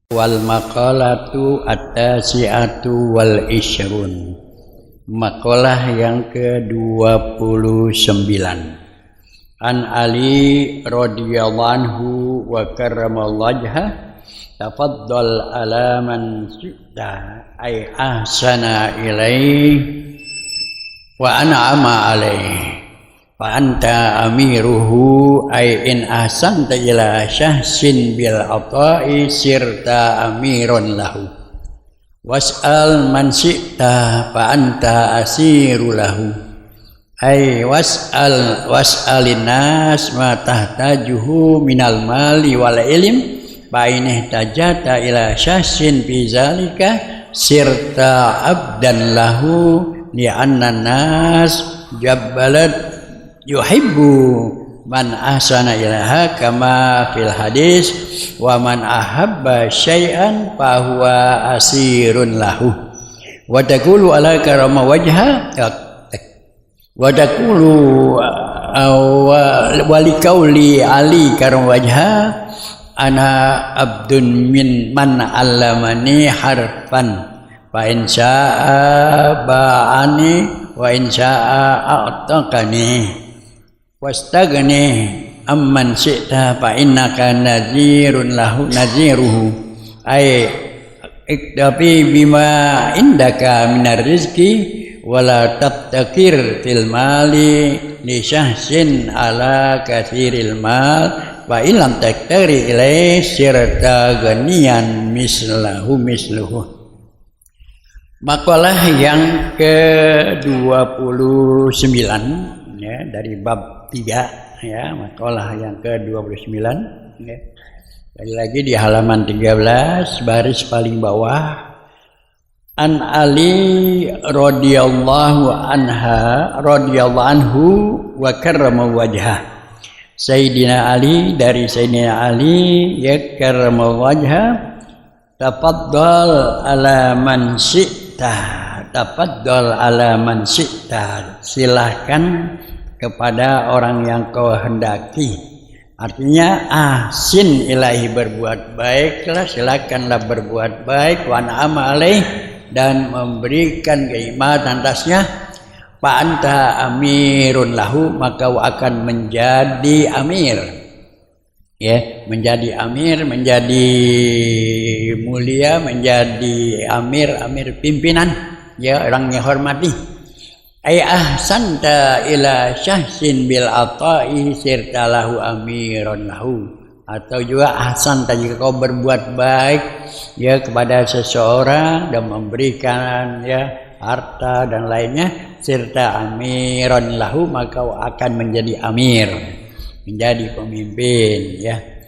Wal maqalatu at-tasi'atu wal isyrun. Maqalah yang ke-29. An Ali radhiyallahu anhu wa karramallahu wajhah, tafaddal ala man syi'ta ay ahsana ilaih wa an'ama alaih fa anta amiruhu ay in ahsanta ila syahsin bil ata'i sirta amirun lahu was'al man syi'ta fa anta asiru lahu ay was'alin nas ma tahtajuhu minal mali wal ilm fa in ihtajata ila syahsin fi zalika sirta abdan lahu li anna nas jabbalat yuhibbu man ahsana ilaha kama fil hadis wa man ahabba syai'an fa huwa asirun lahu wa taqulu ala karama wajha wa taqulu wa liqauli ali karama wajha ana abdun min man allamani harfan fa in syaa ba'ani wa in syaa a'taqani wastagni amman syi'ta fa innaka nadhirun lahu nadhiruhu ay iktafi bima indaka minar rizqi wala tabtakir fil mali li syahsin ala kathiril mal wa illam taktari ilai sirta ganiyan misluhu. Makalah yang ke-29 ya, dari bab 3 ya, makalah yang ke-29 ya. Sekali lagi di halaman 13 baris paling bawah. An Ali radhiyallahu anhu wa karrama wajhah. Sayyidina Ali, dari Sayyidina Ali ya karrama wajhah, tafaddal ala man syi'ta, tafaddal ala man syi'ta, silahkan kepada orang yang kau hendaki. Artinya ahsin ilahi, berbuat baiklah, silakanlah berbuat baik, wa na'ama alaih, dan memberikan kenikmatan atasnya. Fa anta amirun lahu, maka akan menjadi amir ya, menjadi amir, menjadi mulia, menjadi amir pimpinan ya, orang yang hormati. Ay ahsanta ila syahsin bil ata'i sirta lahu amirun lahu, atau juga ahsanta, jika kau berbuat baik ya kepada seseorang dan memberikan ya harta dan lainnya, sirta amirun lahu, maka kau akan menjadi amir, menjadi pemimpin ya.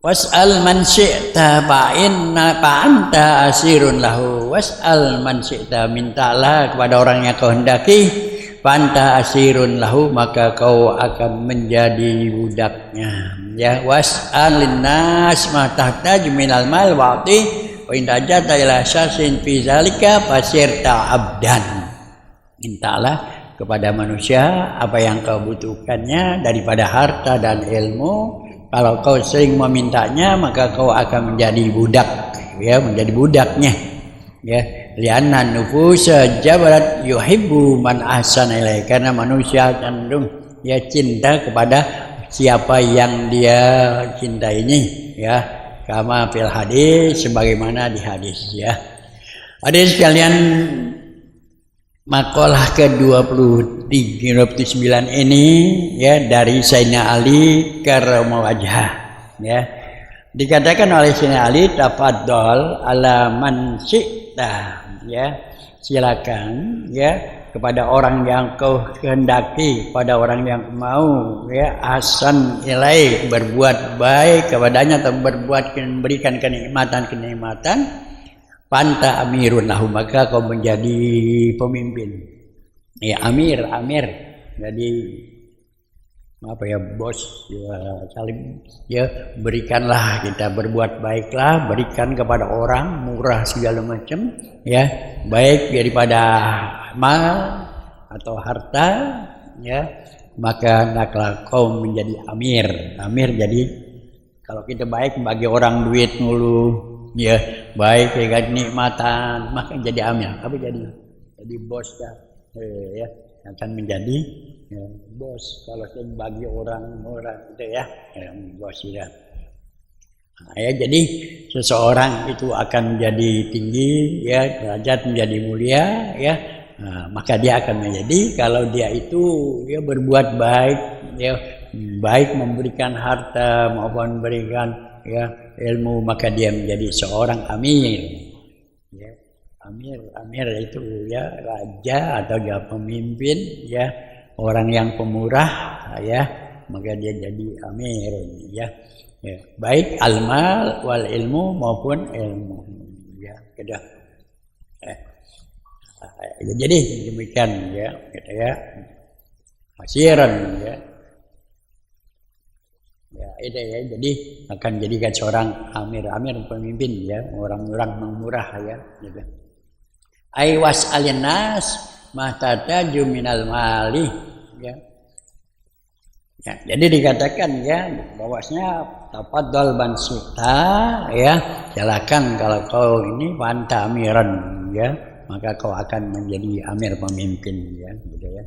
Was'al man syi'ta fa anta asirun lahu, was'al man syi'ta, mintalah kepada orang yang kau hendaki, fa anta asirun lahu, maka kau akan menjadi budaknya ya. Was'alin nas ma tahtaju minal mal wa'ti wa in tajata ila syasin fi zalika fasirta abdan, mintalah kepada manusia apa yang kau butuhkannya daripada harta dan ilmu. Kalau kau sering memintanya, maka kau akan menjadi budak ya, menjadi budaknya ya. Lianna nufusa jabarat yuhibbu man ahsana ilaih, karena manusia cenderung ya cinta kepada siapa yang dia cintai ini ya, kama fil hadis, sebagaimana di hadis ya. Hadis sekalian, makalah ke-29 ini ya, dari Sayyidina Ali karramallahu wajhah ya. Dikatakan oleh Sayyidina Ali, tafaddal ala man syi'ta ya, silakan ya kepada orang yang kau kehendaki, pada orang yang mau ya, ahsan ilaih, berbuat baik kepadanya atau memberikan kenikmatan, panta amirun lahu, maka kau menjadi pemimpin ya, amir jadi apa ya, bos ya, saling ya, berikanlah, kita berbuat baiklah, berikan kepada orang, murah segala macam ya, baik daripada mal atau harta ya, maka hendaklah kau menjadi amir jadi Kalau kita baik bagi orang duit mulu, ya baik ya kenikmatan, maka jadi amir. Apa jadi bos dah, ya akan menjadi ya, bos. Kalau saya bagi orang itu ya bos ya. Nah, ya jadi seseorang itu akan menjadi tinggi, ya derajat menjadi mulia, ya. Nah, maka dia akan menjadi kalau dia itu ya berbuat baik, ya baik memberikan harta maupun memberikan ya ilmu, maka dia menjadi seorang amir. Ya, amir itu ya raja atau dia pemimpin, ya orang yang pemurah, ya maka dia jadi amir, ya. Ya, baik almal wal ilmu maupun ilmu, ya sudah. Jadi demikian ya, gitu ya. Asiran ya. Ya, itu ya. Jadi akan jadikan seorang amir pemimpin ya, orang-orang murah ya, gitu. Ai was'alin nas mahtaju minal mali ya. Ya, jadi dikatakan ya bahwasanya tafaddal bansita ya, silakan kalau kau ini panta amiran ya, maka kau akan menjadi amir pemimpin ya, gitu ya.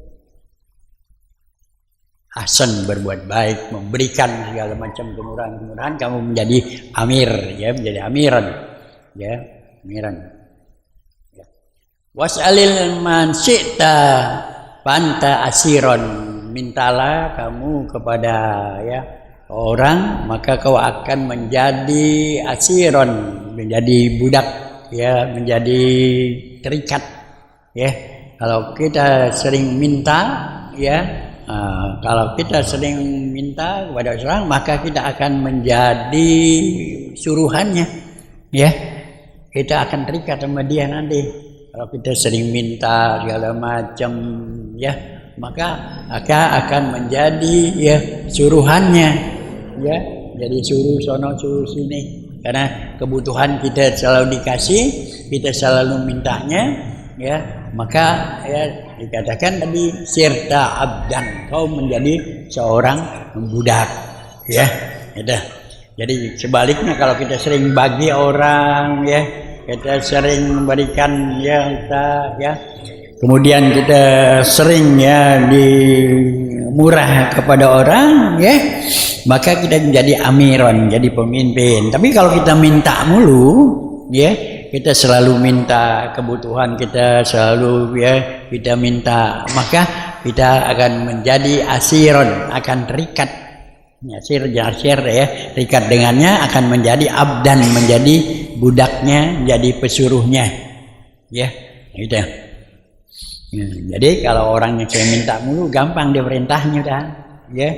Hasan berbuat baik, memberikan segala macam kemurahan-kemurahan, kamu menjadi amir ya, menjadi amiran ya, amiran. Ya. Was'alil man syi'ta panta asiron, mintalah kamu kepada ya orang, maka kau akan menjadi asiron, menjadi budak ya, menjadi terikat ya. Kalau kita sering minta ya, kalau kita sering minta kepada orang, maka kita akan menjadi suruhannya ya, kita akan terikat sama dia nanti. Kalau kita sering minta segala macam ya, maka akan menjadi ya suruhannya ya, jadi suruh sono suruh sini, karena kebutuhan kita selalu dikasih, kita selalu mintanya ya, maka ya dikatakan tadi sirta abdan, kau menjadi seorang budak ya, gitu. Jadi sebaliknya kalau kita sering bagi orang ya, kita sering memberikan ya kita ya, kemudian kita sering ya murah kepada orang ya, maka kita menjadi amiron, jadi pemimpin. Tapi kalau kita minta mulu ya, kita selalu minta kebutuhan kita, selalu ya kita minta, maka kita akan menjadi asiron, akan terikat. Asir ya, terikat dengannya, akan menjadi abdan, menjadi budaknya, menjadi pesuruhnya ya, gitu. Ya, jadi kalau orang yang saya minta mulu, gampang dia perintahnya udah, ya,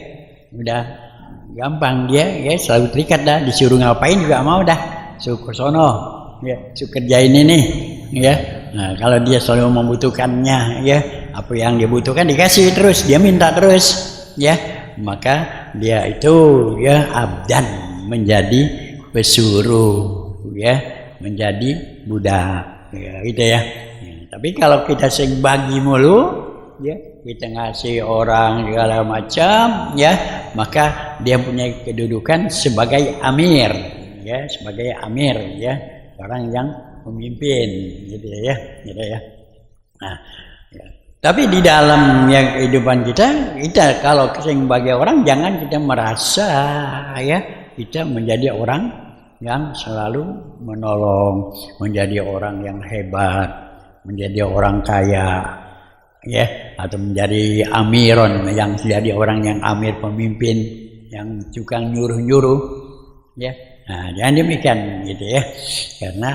udah gampang dia, ya selalu terikat dah, disuruh ngapain juga mau dah, suruh sono, ya, suruh kerjain ini, ya. Nah, kalau dia selalu membutuhkannya, ya, apa yang dia butuhkan dikasih terus, dia minta terus, ya, maka dia itu, ya, abdan, menjadi pesuruh, ya, menjadi budak, ya, gitu ya. Tapi kalau kita sering bagi mulu, ya, kita ngasih orang segala macam, ya, maka dia punya kedudukan sebagai amir, ya, sebagai amir, ya, orang yang memimpin, gitu ya, gitu ya. Nah, ya. Tapi di dalam yang kehidupan kita kalau sering bagi orang, jangan kita merasa, ya, kita menjadi orang yang selalu menolong, menjadi orang yang hebat, menjadi orang kaya, ya, atau menjadi amiron, yang jadi orang yang amir pemimpin, yang tukang nyuruh-nyuruh, ya. Nah, jangan demikian, gitu ya, karena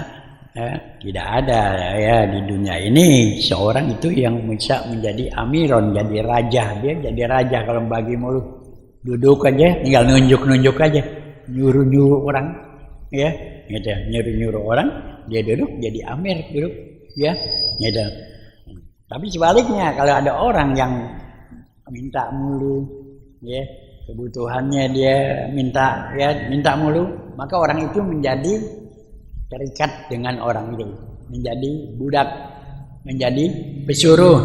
tidak ada ya di dunia ini seorang itu yang bisa menjadi amiron, jadi raja. Dia jadi raja kalau bagi mulu, duduk aja, tinggal nunjuk-nunjuk aja, nyuruh-nyuruh orang, ya, gitu, nyuruh-nyuruh orang, dia duduk jadi amir, duduk. Ya, gitu. Tapi sebaliknya kalau ada orang yang minta mulu, ya, kebutuhannya dia minta, ya, minta mulu, maka orang itu menjadi terikat dengan orang itu, menjadi budak, menjadi pesuruh,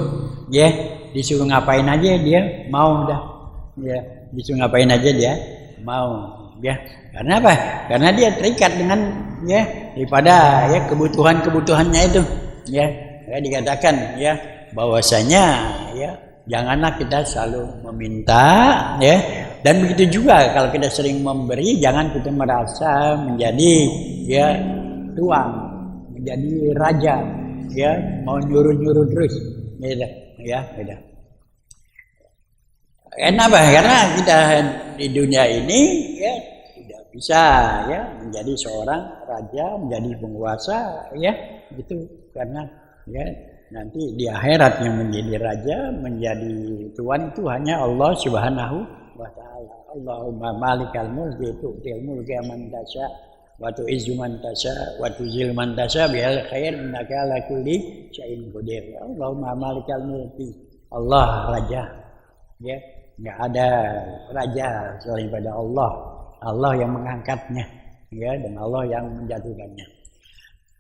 ya, disuruh ngapain aja dia mau dah, ya, disuruh ngapain aja dia mau, ya. Karena apa? Karena dia terikat dengan ya daripada ya kebutuhannya itu, ya. Dikatakan ya bahwasanya ya janganlah kita selalu meminta, ya. Dan begitu juga kalau kita sering memberi, jangan kita merasa menjadi ya tuan, menjadi raja, ya, mau nyuruh-nyuruh terus, beda, ya, beda. Kenapa? Karena kita di dunia ini ya tidak bisa ya menjadi seorang raja, menjadi penguasa, ya, gitu. Karena ya nanti di akhirat yang menjadi raja, menjadi tuan itu hanya Allah Subhanahu wa taala. Allahumma malikal mulki tu'til mulka man tasya wa tu'izzu man tasya wa tuzillu man tasya bil khair innaka ala kulli syai'in qadir. Allahumma malikal mulki. Allah raja. Ya, enggak ada raja selain pada Allah. Allah yang mengangkatnya, ya, dan Allah yang menjatuhkannya.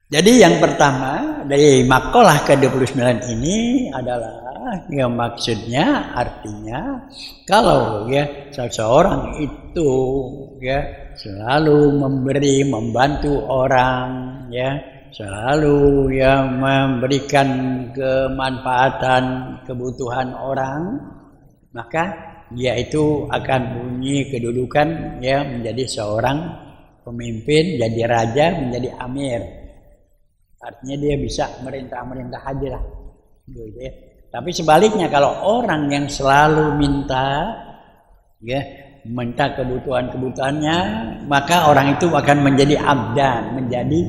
Jadi yang pertama dari makalah ke-29 ini adalah yang maksudnya artinya kalau ya seseorang itu ya selalu memberi, membantu orang, ya, selalu ya memberikan kemanfaatan kebutuhan orang, maka dia itu akan punya kedudukan ya menjadi seorang pemimpin, jadi raja, menjadi amir. Artinya dia bisa merintah-merintah aja lah, gitu ya. Tapi sebaliknya kalau orang yang selalu minta, ya, minta kebutuhannya, maka orang itu akan menjadi abdan, menjadi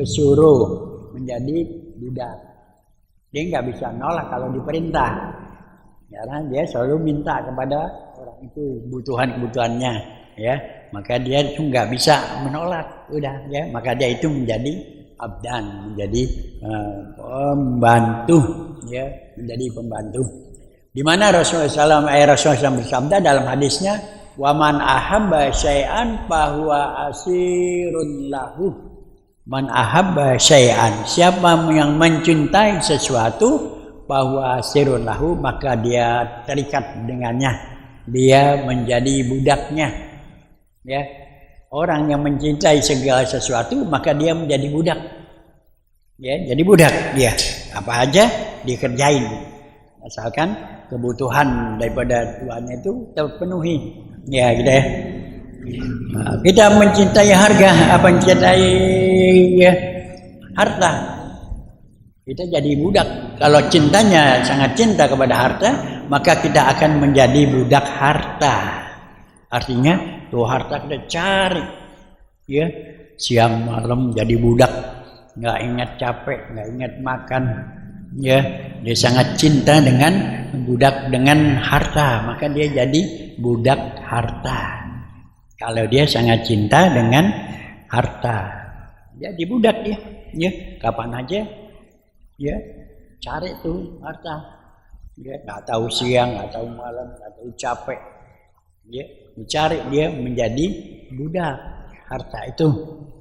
pesuruh, menjadi budak. Dia nggak bisa nolak kalau diperintah, karena dia selalu minta kepada orang itu kebutuhannya, ya. Maka dia itu nggak bisa menolak, udah, ya. Maka dia itu menjadi abdan, menjadi pembantu, ya, menjadi pembantu. Di mana Rasulullah SAW bersabda dalam hadisnya, wa man ahabba syai'an fahuwa asirun lahu. Man ahabba syai'an, siapa yang mencintai sesuatu, fahuwa asirun lahu, maka dia terikat dengannya, dia menjadi budaknya, ya. Orang yang mencintai segala sesuatu maka dia menjadi budak, ya, jadi budak dia, apa aja dikerjain asalkan kebutuhan daripada tuannya itu terpenuhi, ya, gitu ya. Nah, kita mencintai harga, apa mencintai ya harta, kita jadi budak. Kalau cintanya sangat cinta kepada harta, maka kita akan menjadi budak harta. Artinya tuh harta kita cari, ya, siang malam jadi budak, nggak ingat capek, nggak ingat makan, ya. Dia sangat cinta dengan budak dengan harta, maka dia jadi budak harta. Kalau dia sangat cinta dengan harta, jadi budak dia, ya. Kapan aja, ya, cari tuh harta, ya. Nggak tahu siang, nggak tahu malam, nggak tahu capek, ya. Dicari, dia menjadi budak harta itu,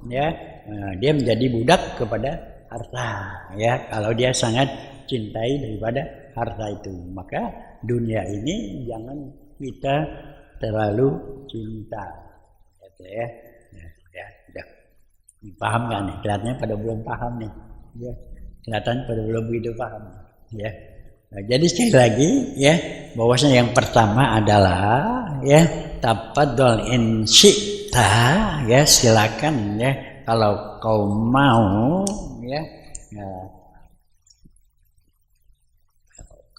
ya. Nah, dia menjadi budak kepada harta, ya. Kalau dia sangat cintai daripada harta itu, maka dunia ini jangan kita terlalu cinta, ya. Ya. Paham kan nih? Kelihatannya pada belum paham nih, ya. Kelihatan pada belum begitu paham, ya. Nah, jadi sekali lagi, ya, bahwasanya yang pertama adalah ya tafadhol in syi'ta, ya, silakan, ya, kalau kau mau, ya,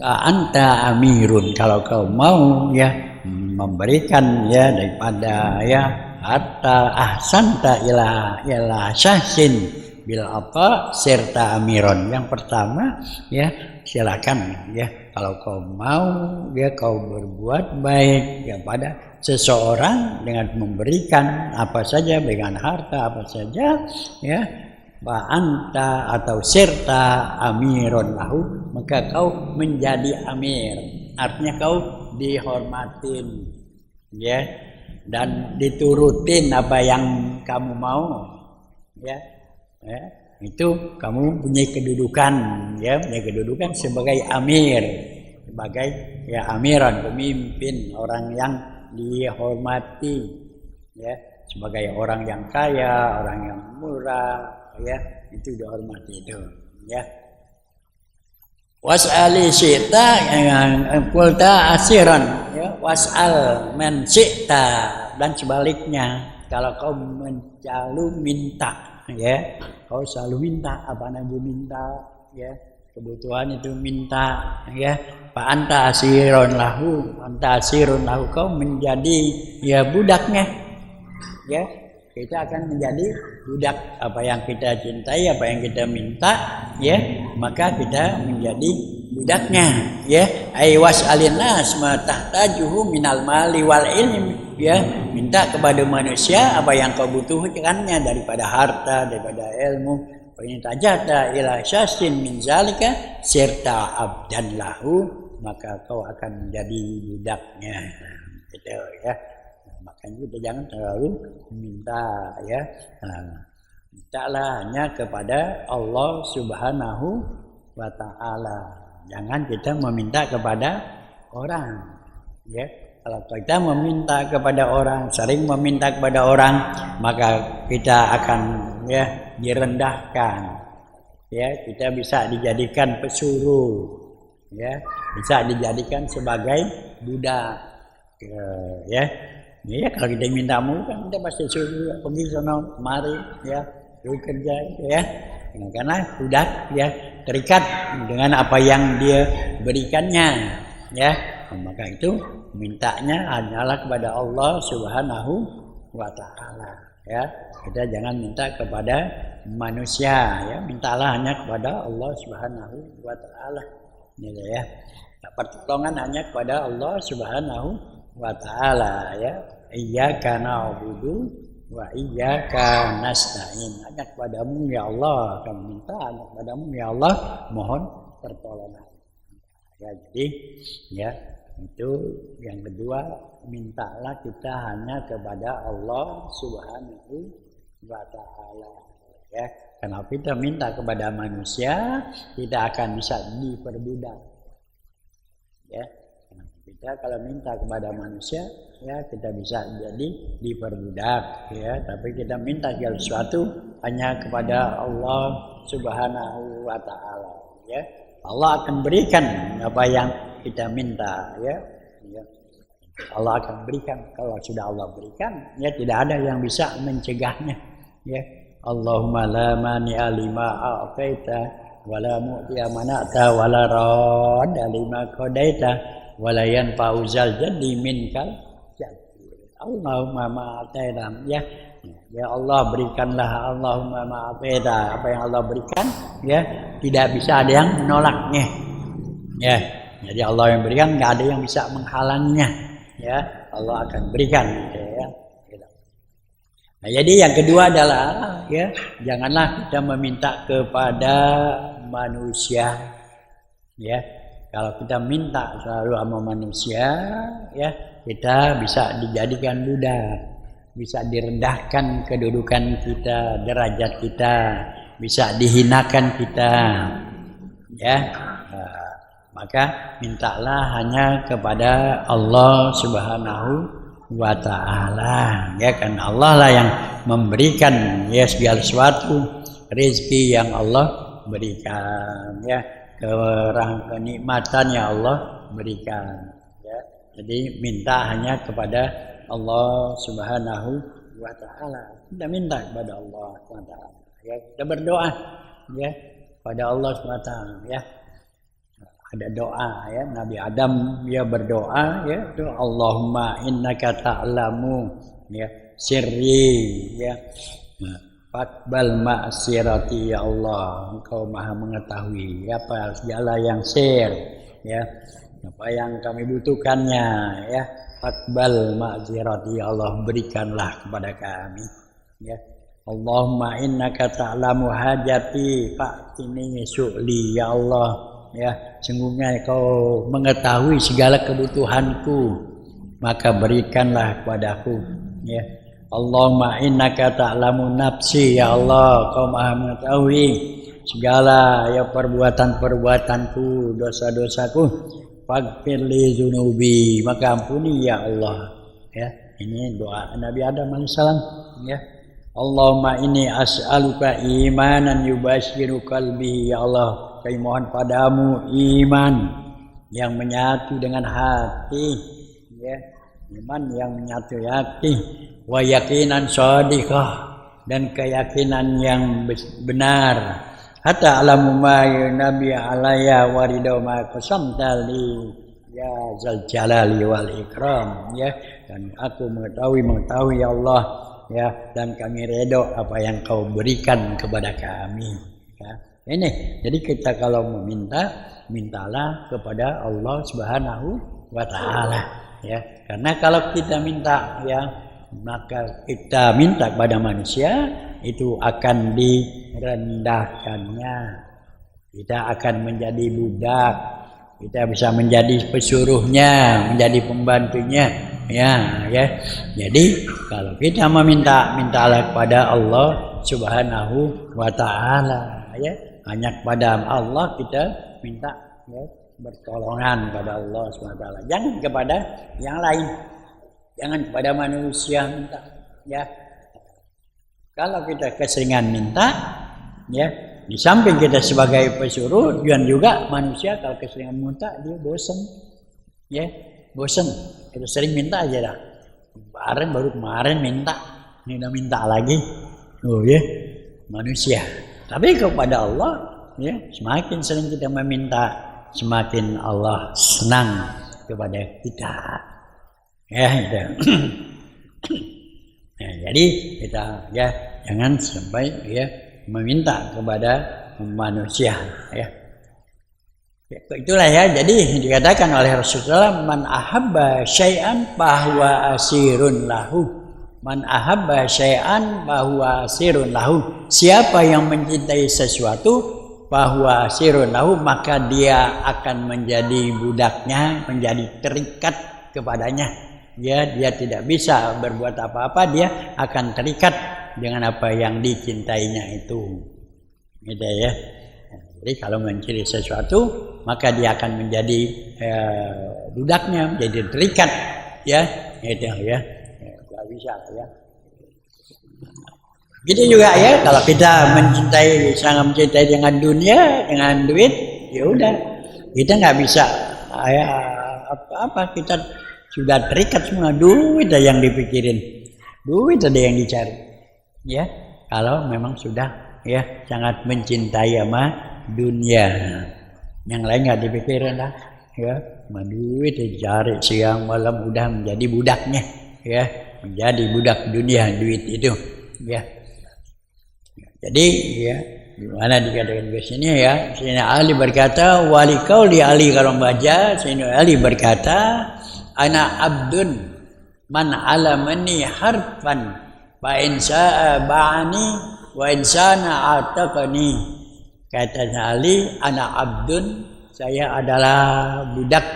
anta amirun, kalau kau mau, ya, memberikan, ya, daripada, ya, hatta ahsanta ila syahsin bil apa serta amiron. Yang pertama, ya, silakan, ya, kalau kau mau, ya, kau berbuat baik kepada seseorang dengan memberikan apa saja, dengan harta apa saja, ya, wa anta atau serta amiron lahu, maka kau menjadi amir. Artinya kau dihormatin, ya, dan diturutin apa yang kamu mau, ya. Ya, itu kamu punya kedudukan, ya, punya kedudukan sebagai amir, sebagai, ya, amiran, pemimpin, orang yang dihormati, ya. sebagai orang yang kaya, orang yang murah, ya itu dihormati itu, ya. Was'ali syi'ta qulta asiran, ya. Was'al man syi'ta, dan sebaliknya kalau kau selalu minta, ya kau selalu minta apa yang minta, ya kebutuhan itu minta, ya fa anta asirun lahu, kau menjadi ya budaknya, ya kita akan menjadi budak apa yang kita cintai, apa yang kita minta, ya maka kita menjadi budaknya, ya ai was'alinas ma tahtajuhu minal mali wal ilmi, ya minta kepada manusia apa yang kau butuhkannya daripada harta, daripada ilmu. Ini tajata ila syasin min zalika sirta abdan lahu, maka kau akan menjadi budaknya, gitu ya. Makanya kita jangan terlalu minta, ya. Mintalah hanya kepada Allah Subhanahu wa taala. Jangan kita meminta kepada orang, ya. Kalau kita meminta kepada orang, sering meminta kepada orang, maka kita akan ya direndahkan, ya kita bisa dijadikan pesuruh, ya bisa dijadikan sebagai budak, ya. Ya kalau kita minta mulu kan kita pasti suruh pergi sana mari, ya pergi kerja, ya karena budak ya terikat dengan apa yang dia berikannya, ya maka itu mintanya hanyalah kepada Allah Subhanahu wa taala, ya kita jangan minta kepada manusia, ya mintalah hanya kepada Allah Subhanahu wa taala, gitu ya. Pertolongan hanya kepada Allah Subhanahu wa taala, ya iyyaka na'budu wa iyyaka nasta'in, hanya kepadamu ya Allah kami minta, hanya kepadamu ya Allah mohon pertolongan, ya jadi ya itu yang kedua, mintalah kita hanya kepada Allah Subhanahu wa taala, ya kalau kita minta kepada manusia kita akan bisa diperbudak, ya kita kalau minta kepada manusia ya kita bisa jadi diperbudak, ya tapi kita minta segala sesuatu hanya kepada Allah Subhanahu wa taala, ya Allah akan berikan apa yang kita minta, ya Allah akan berikan. Kalau sudah Allah berikan, ya tidak ada yang bisa mencegahnya, ya Allahumma la mani'a lima a'taita wa la mu'tiya mana'ta wa la radda lima qadaita wa la yanfa'u zal jaddi minkal jaddi. Allahumma ma'ataita, ya Allah berikanlah, Allahumma ma'ataita, apa yang Allah berikan ya tidak bisa ada yang menolaknya, ya jadi Allah yang berikan, nggak ada yang bisa menghalanginya, ya Allah akan berikan, ya. Nah, jadi yang kedua adalah ya janganlah kita meminta kepada manusia, ya kalau kita minta selalu sama manusia, ya kita bisa dijadikan budak, bisa direndahkan kedudukan kita, derajat kita, bisa dihinakan kita, ya. Maka mintalah hanya kepada Allah Subhanahu wa taala, ya kan Allah lah yang memberikan ya segala sesuatu, rezeki yang Allah berikan, ya kenikmatan yang Allah berikan, ya jadi minta hanya kepada Allah Subhanahu wa taala, kita minta kepada Allah SWT, ya kita berdoa ya pada Allah SWT, ya ada doa ya Nabi Adam dia berdoa ya itu Allahumma innaka ta'lamu ya sirri ya faqbal ma'sirati ya Allah, engkau maha mengetahui apa segala yang sir ya apa yang kami butuhkannya ya faqbal ma'sirati ya Allah, berikanlah kepada kami ya Allahumma innaka ta'lamu hajati fa'tini su'li ya Allah, ya sungguhnya kau mengetahui segala kebutuhanku maka berikanlah kepadaku ya Allahumma innaka ta'lamu nafsi ya Allah, kau maha mengetahui segala ya perbuatan-perbuatanku, dosa-dosaku, faghfirli dzunubi, maka ampuni ya Allah ya Ini doa Nabi Adam alaihissalam, ya. Allahumma inni as'aluka imanan yubashiru qalbi, ya Allah, kami mohon padamu iman yang menyatu dengan hati, ya, iman yang menyatu hati, wa yaqinan shadiqah, dan keyakinan yang benar, hatta alamu ma nabi alaya warido ma qasamtali ya zal jalali wal ikram, ya, dan aku mengetahui ya Allah, ya, dan kami redho apa yang kau berikan kepada kami, ya. Ini jadi kita kalau meminta, mintalah kepada Allah Subhanahu wa taala, ya, karena kalau kita minta, ya, maka kita minta kepada manusia itu akan direndahkannya, kita akan menjadi budak, kita bisa menjadi pesuruhnya, menjadi pembantunya, ya. Jadi kalau kita meminta, mintalah kepada Allah Subhanahu wa taala, ya, hanya kepada Allah kita minta, ya, bertolongan pada Allah Subhanahu wa taala, jangan kepada yang lain, jangan kepada manusia minta, ya. Kalau kita keseringan minta, ya, di samping kita sebagai pesuruh, dan juga manusia kalau keseringan minta dia bosan, ya, bosan. Kita sering minta aja dah. Baru kemarin minta, ini udah minta lagi, oh ya, manusia. Tapi kepada Allah, ya, semakin sering kita meminta, semakin Allah senang kepada kita, ya, itu. Nah, jadi kita, ya, jangan sampai, ya, meminta kepada manusia, ya. Itulah, ya, jadi dikatakan oleh Rasulullah, man ahabba syai'an bahwa asirun lahu, man ahabba syai'an bahwa asirun lahu, siapa yang mencintai sesuatu bahwa asirun lahu, maka dia akan menjadi budaknya, menjadi terikat kepadanya. Ya, dia tidak bisa berbuat apa-apa, dia akan terikat dengan apa yang dicintainya itu. Gitu, ya. Jadi kalau mencari sesuatu, maka dia akan menjadi budaknya, menjadi terikat, ya. Gitu, ya. Tidak bisa, ya. Gitu juga, ya, kalau kita sangat mencintai dengan dunia, dengan duit, ya udah, kita nggak bisa, ya, apa-apa, kita sudah terikat semua, duit aja yang dipikirin, duit ada yang dicari, ya. Kalau memang sudah, ya, sangat mencintai sama dunia, yang lain nggak dipikirin lah, ya, duit dicari siang malam, udah menjadi budaknya, ya, menjadi budak dunia, duit itu, ya. Jadi, ya, gimana dikatakan ke sini, ya, Sayyidina Ali berkata, wali qauli Ali, kalau baca Sayyidina Ali berkata, ana abdun man alamani harfan fa in sa'a ba'ani wa in sana ataqani. Kata Ali, ana abdun, saya adalah budak,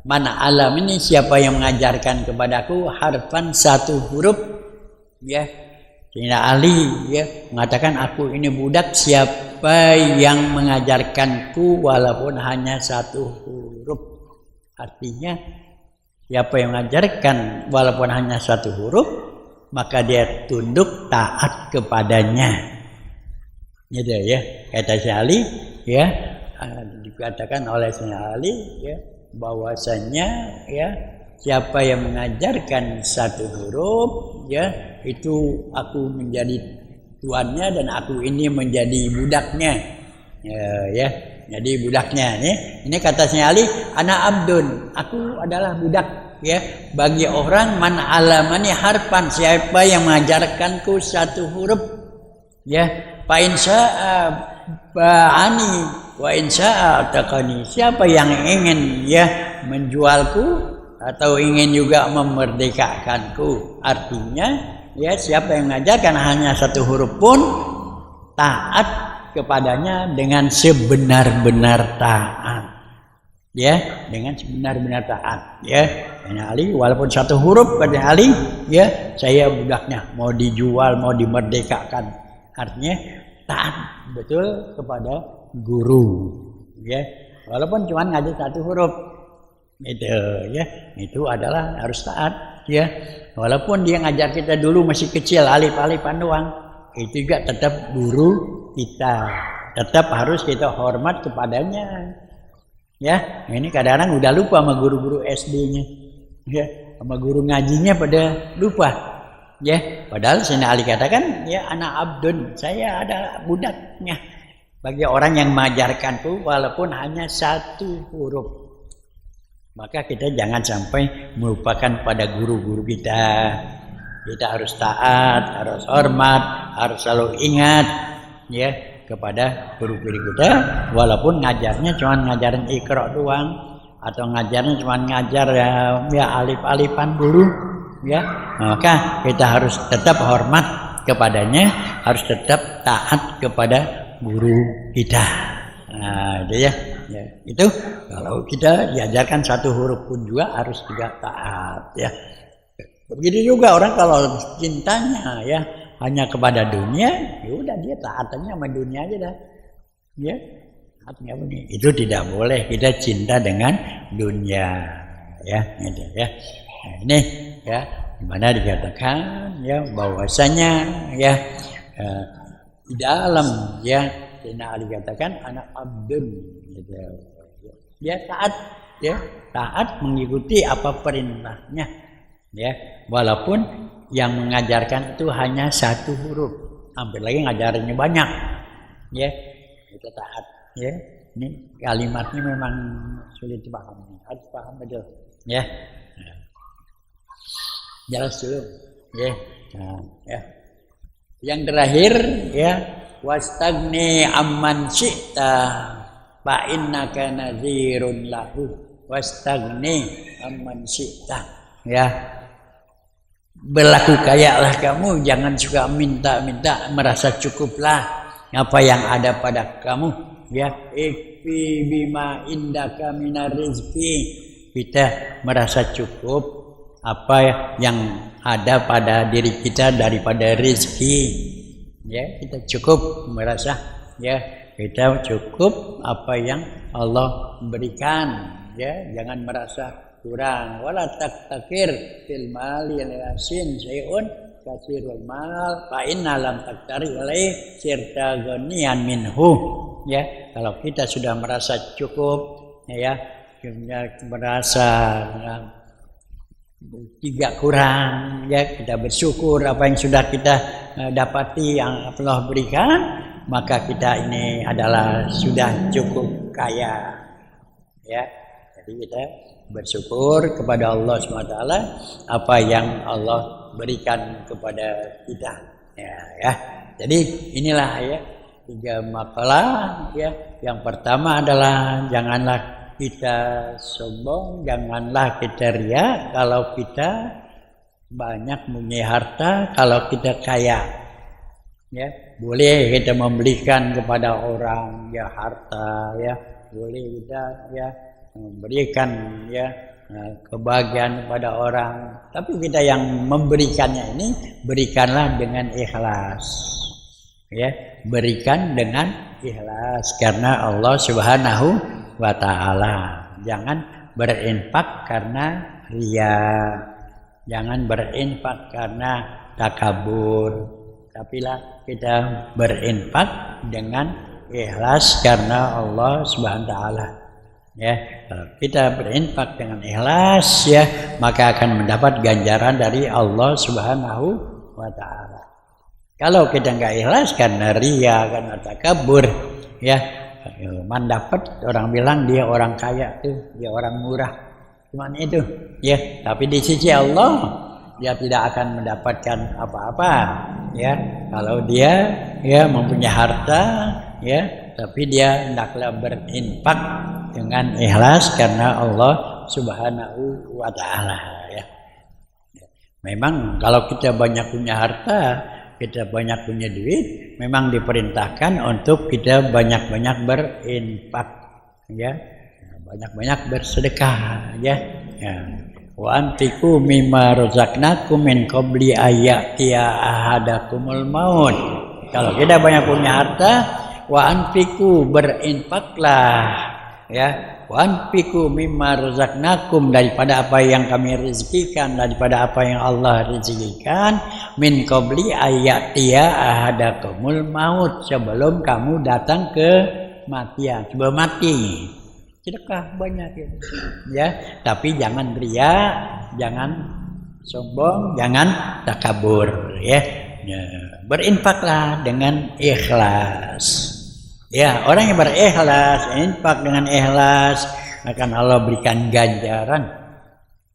man alamani, siapa yang mengajarkan kepadaku harfan, satu huruf, ya. Sayyidina Ali, ya, mengatakan aku ini budak, siapa yang mengajarkanku walaupun hanya satu huruf. Artinya siapa yang mengajarkan walaupun hanya satu huruf, maka dia tunduk taat kepadanya. Gitu, ya. Kata Syekh Ali, ya, dikatakan oleh Syekh Ali, ya, bahwasanya, ya, siapa yang mengajarkan satu huruf, ya, itu aku menjadi tuannya dan aku ini menjadi budaknya, ya. Jadi budaknya, ini kata Syekh Ali, ana abdun, aku adalah budak, ya, bagi orang man alamani harfan, siapa yang mengajarkanku satu huruf, ya, fa in syaa ba'ani wa in syaa taqani, siapa yang ingin, ya, menjualku atau ingin juga memerdekakanku. Artinya, ya, siapa yang mengajarkan hanya satu huruf pun taat kepadanya dengan sebenar-benar taat, ya, dengan sebenar-benar taat, ya. Karena Ali walaupun satu huruf, kata Ali, ya, saya budaknya, mau dijual mau dimerdekakan, artinya taat betul kepada guru, ya, walaupun cuma ngajar satu huruf, itu, ya, itu adalah harus taat. ya. Walaupun dia ngajar kita dulu masih kecil, alif-alifan doang, itu juga tetap guru kita. Tetap harus kita hormat kepadanya. Ya, ini kadang-kadang udah lupa sama guru-guru SD-nya. Ya, sama guru ngajinya pada lupa. Ya, padahal Sayyidina Ali katakan, ya anak abdun, saya ada budaknya. Bagi orang yang mengajarkan tuh walaupun hanya satu huruf. Maka kita jangan sampai melupakan pada guru-guru kita. Kita harus taat, harus hormat, harus selalu ingat ya kepada guru-guru kita. Walaupun ngajarnya cuma ngajarin Iqra doang, atau ngajarnya cuma ngajar ya alif-alifan dulu ya. Maka kita harus tetap hormat kepadanya, harus tetap taat kepada guru kita. Nah, itu ya. Ya, itu kalau kita diajarkan satu huruf pun juga harus juga taat ya. Begitu juga orang kalau cintanya ya hanya kepada dunia, ya udah dia taatannya sama dunia aja dah. Ya. Artinya begini, itu tidak boleh kita cinta dengan dunia ya, gitu ya. Nah, ini ya di mana dikatakan ya bahwasanya ya di dalam ya Sayyidina Ali katakan anak abdun gitu. Dia taat ya, taat mengikuti apa perintahnya ya, walaupun yang mengajarkan itu hanya satu huruf, hampir lagi ngajarinnya banyak ya, kita taat ya. Ini kalimatnya memang sulit dipahami, harus paham betul ya. Jelas dulu ya. Nah, ya. Yang terakhir ya, wastagni amman syi'ta fa innaka nadhirun lahu. Wastagni amman syi'ta ya. Berlaku kayalah kamu, jangan suka minta-minta, merasa cukuplah apa yang ada pada kamu ya. Ikfi bima indaka minar rizqi. Kita merasa cukup apa yang ada pada diri kita daripada rezeki ya. Kita cukup merasa ya, kita cukup apa yang Allah berikan ya, jangan merasa kurang. Wala taktakir fil mali yasin syai'un kasirul mal fa inna lam taktari alai sirta ghaniyan minhu ya. Kalau kita sudah merasa cukup ya, merasa tidak kurang ya, kita bersyukur apa yang sudah kita dapati yang Allah berikan, maka kita ini adalah sudah cukup kaya ya. Jadi kita bersyukur kepada Allah SWT apa yang Allah berikan kepada kita ya. Jadi inilah ya 3 makalah ya. Yang pertama adalah janganlah kita sombong, janganlah kita ria kalau kita banyak punya harta, kalau kita kaya ya. Boleh kita memberikan kepada orang ya harta ya, boleh kita ya memberikan ya kebahagiaan kepada orang, tapi kita yang memberikannya ini berikanlah dengan ikhlas ya, berikan dengan ikhlas karena Allah Subhanahu wa ta'ala. Jangan berinfak karena ria, jangan berinfak karena takabur, tapi lah kita berinfak dengan ikhlas karena Allah Subhanahu wa ta'ala ya. Kalau kita berinfak dengan ikhlas ya, maka akan mendapat ganjaran dari Allah Subhanahu wa ta'ala. Kalau kita nggak ikhlas karena ria, karena takabur ya, man dapat orang bilang dia orang kaya tuh, dia orang murah, cuman itu ya. Tapi di sisi Allah dia tidak akan mendapatkan apa-apa ya. Kalau dia ya mempunyai harta ya, tapi dia hendaklah berinfak dengan ikhlas karena Allah Subhanahu wa ta'ala ya. Memang kalau kita banyak punya harta, kita banyak punya duit, memang diperintahkan untuk kita banyak-banyak berinfak ya, banyak-banyak bersedekah ya. Wa anfiqu mimma razaqnakum min qabli ayatiya ahadakumul maut. Kalau kita banyak punya harta, wa anfiqu berinfaklah ya, wanfiqu mimma razaqnakum, daripada apa yang kami rezekikan, daripada apa yang Allah rezekikan, min qabli ayatiya ahadakumul maut, sebelum kamu datang ke matian, sebelum mati. Sedekah banyak ya, tapi jangan riya, jangan sombong, jangan takabur ya. Berinfaklah dengan ikhlas. Ya, orang yang berikhlas, infak dengan ikhlas, akan Allah berikan ganjaran.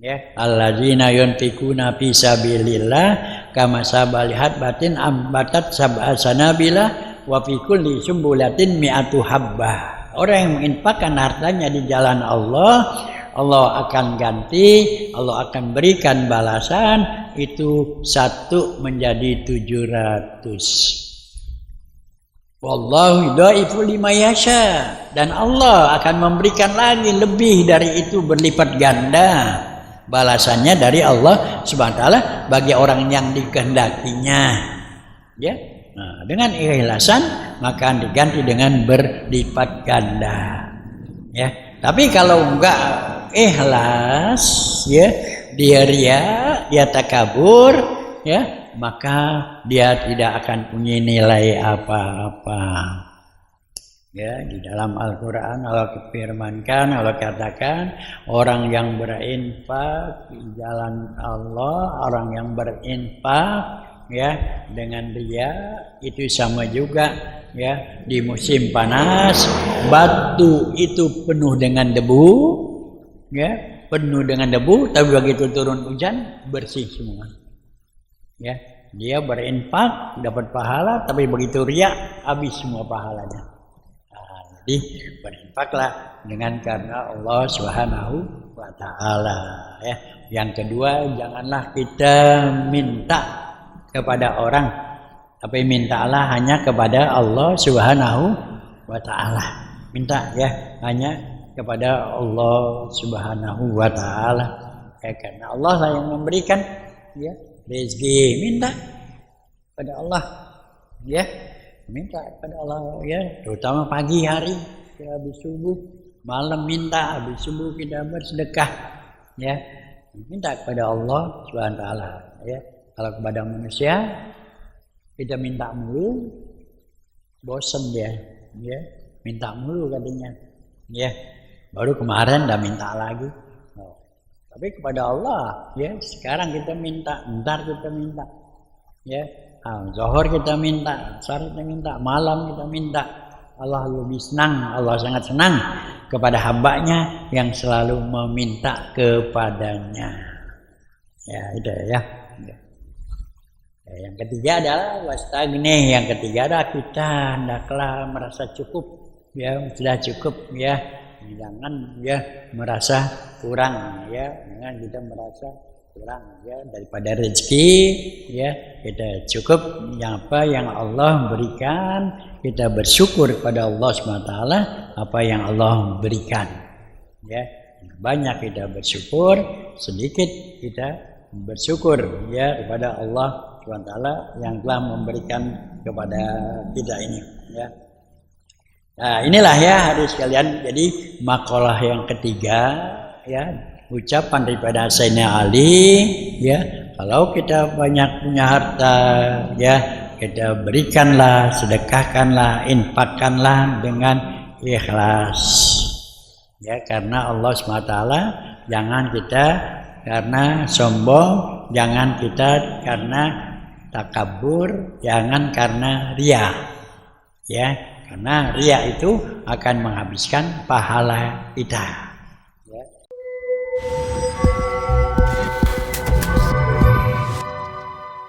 Ya, alladzina yunfikuna fi sabilillah kama sabalihat batin ambatat sab'a sanabila wa fi kulli sumbulatin mi'atu habbah. Orang yang menginfakkan hartanya di jalan Allah, Allah akan ganti, Allah akan berikan balasan itu 1 menjadi 700. Wallahu yudhaifu liman yasha, dan Allah akan memberikan lagi lebih dari itu, berlipat ganda balasannya dari Allah Subhanahu wa taala bagi orang yang dikehendakinya. Ya. Nah, dengan ikhlasan maka diganti dengan berlipat ganda. Ya. Tapi kalau enggak ikhlas, ya, dia riya, dia takabur, ya, maka dia tidak akan punya nilai apa-apa. Ya, di dalam Al-Qur'an Allah firmankan, Allah katakan, orang yang berinfak di jalan Allah, orang yang berinfak ya dengan riya itu sama juga, ya, di musim panas batu itu penuh dengan debu, ya, penuh dengan debu, tapi begitu turun hujan bersih semua. Ya, dia berinfak dapat pahala, tapi begitu riya habis semua pahalanya. Nah, jadi berinfaklah dengan karena Allah Subhanahu wa taala, ya. Yang kedua, janganlah kita minta kepada orang, tapi mintalah hanya kepada Allah Subhanahu wa taala. Minta ya hanya kepada Allah Subhanahu wa taala. Ya, karena Allah lah yang memberikan, ya, rezeki, minta pada Allah, ya, minta pada Allah, ya, terutama pagi hari kita habis subuh, malam minta, habis subuh kita bersedekah, ya, minta kepada Allah Subhanahu wa taala, ya. Kalau kepada manusia kita minta mulu, bosan dia, ya, minta mulu katanya, ya. Baru kemarin dah minta lagi. Oh. Tapi kepada Allah, ya, sekarang kita minta, ntar kita minta, ya. Zuhur kita minta, asar kita minta, malam kita minta. Allah lebih senang, Allah sangat senang kepada hambanya yang selalu meminta kepadanya. Ya, itu ya. Yang ketiga adalah wastagni. Yang ketiga adalah kita hendaklah merasa cukup, ya, sudah cukup, ya, jangan, ya, merasa kurang, ya, jangan kita merasa kurang, ya, daripada rezeki, ya, kita cukup yang apa yang Allah berikan, kita bersyukur kepada Allah SWT apa yang Allah berikan, ya, banyak kita bersyukur, sedikit kita bersyukur, ya, kepada Allah SWT yang telah memberikan kepada kita ini, ya. Nah, inilah ya hari sekalian, jadi makalah yang ketiga, ya, ucapan daripada Sayyidina Ali, ya, kalau kita banyak punya harta, ya, kita berikanlah, sedekahkanlah, infakkanlah dengan ikhlas, ya, karena Allah SWT. Jangan kita karena sombong, jangan kita karena takabur, jangan karena riya, ya, karena riya itu akan menghabiskan pahala kita.